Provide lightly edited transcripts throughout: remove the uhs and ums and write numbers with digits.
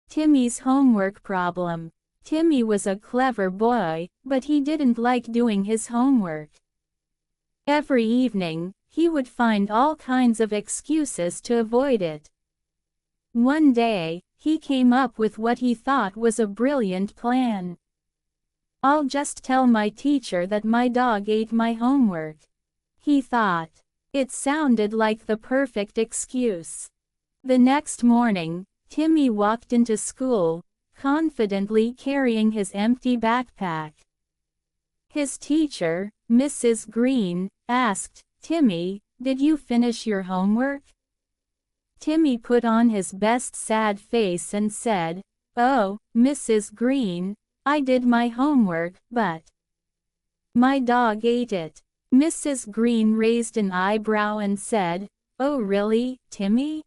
Timmy's homework problem. Timmy was a clever boy, but he didn't like doing his homework. Every evening, he would find all kinds of excuses to avoid it. One day, he came up with what he thought was a brilliant plan. "I'll just tell my teacher that my dog ate my homework," he thought. It sounded like the perfect excuse. The next morning, Timmy walked into school, confidently carrying his empty backpack. His teacher, Mrs. Green, asked, "Timmy, did you finish your homework?" Timmy put on his best sad face and said, "Oh, Mrs. Green, I did my homework, but my dog ate it." Mrs. Green raised an eyebrow and said, "Oh really, Timmy?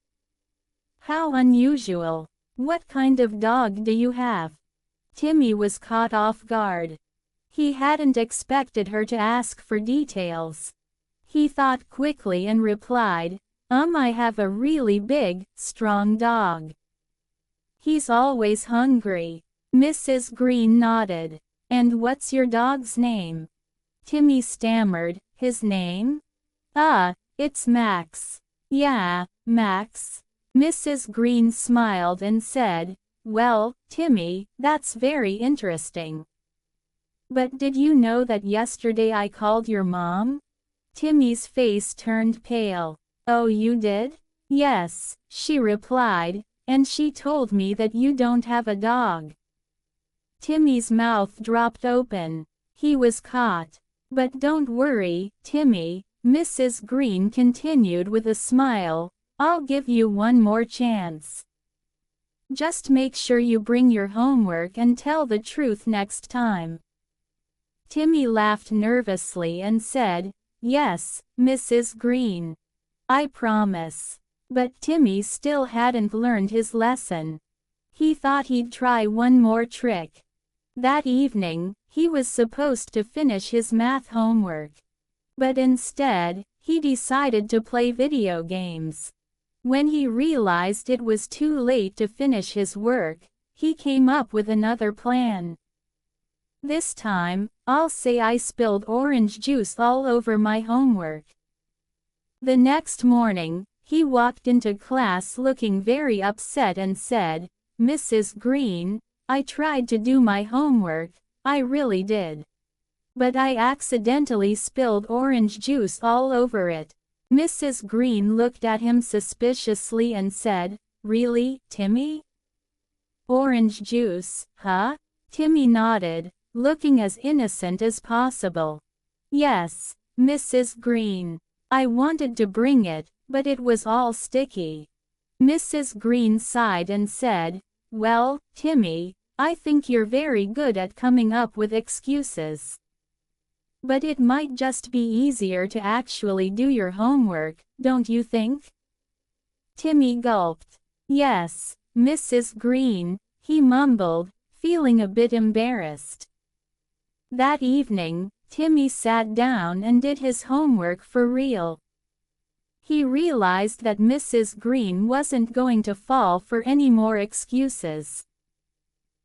How unusual. What kind of dog do you have?" Timmy was caught off guard. He hadn't expected her to ask for details. He thought quickly and replied, I have a really big, strong dog. He's always hungry." Mrs. Green nodded. "And what's your dog's name?" Timmy stammered, "His name? It's Max." "Yeah, Max." Mrs. Green smiled and said, "Well, Timmy, that's very interesting. But did you know that yesterday I called your mom?" Timmy's face turned pale. "Oh, you did?" "Yes," she replied, "and she told me that you don't have a dog." Timmy's mouth dropped open. He was caught. "But don't worry, Timmy," Mrs. Green continued with a smile, "I'll give you one more chance. Just make sure you bring your homework and tell the truth next time." Timmy laughed nervously and said, "Yes, Mrs. Green. I promise." But Timmy still hadn't learned his lesson. He thought he'd try one more trick. That evening, he was supposed to finish his math homework. But instead, he decided to play video games. When he realized it was too late to finish his work, he came up with another plan. "This time, I'll say I spilled orange juice all over my homework." The next morning, he walked into class looking very upset and said, "Mrs. Green, I tried to do my homework, I really did. But I accidentally spilled orange juice all over it." Mrs. Green looked at him suspiciously and said, "Really, Timmy? Orange juice, huh?" Timmy nodded, looking as innocent as possible. "Yes, Mrs. Green. I wanted to bring it, but it was all sticky." Mrs. Green sighed and said, "Well, Timmy, I think you're very good at coming up with excuses. But it might just be easier to actually do your homework, don't you think?" Timmy gulped. "Yes, Mrs. Green," he mumbled, feeling a bit embarrassed. That evening, Timmy sat down and did his homework for real. He realized that Mrs. Green wasn't going to fall for any more excuses.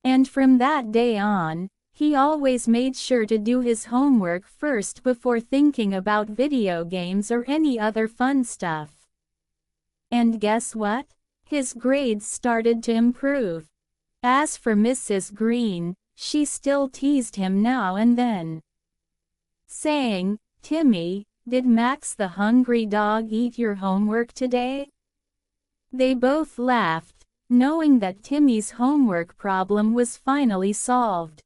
And from that day on, he always made sure to do his homework first before thinking about video games or any other fun stuff. And guess what? His grades started to improve. As for Mrs. Green, she still teased him now and then, saying, "Timmy, did Max the hungry dog eat your homework today?" They both laughed, knowing that Timmy's homework problem was finally solved.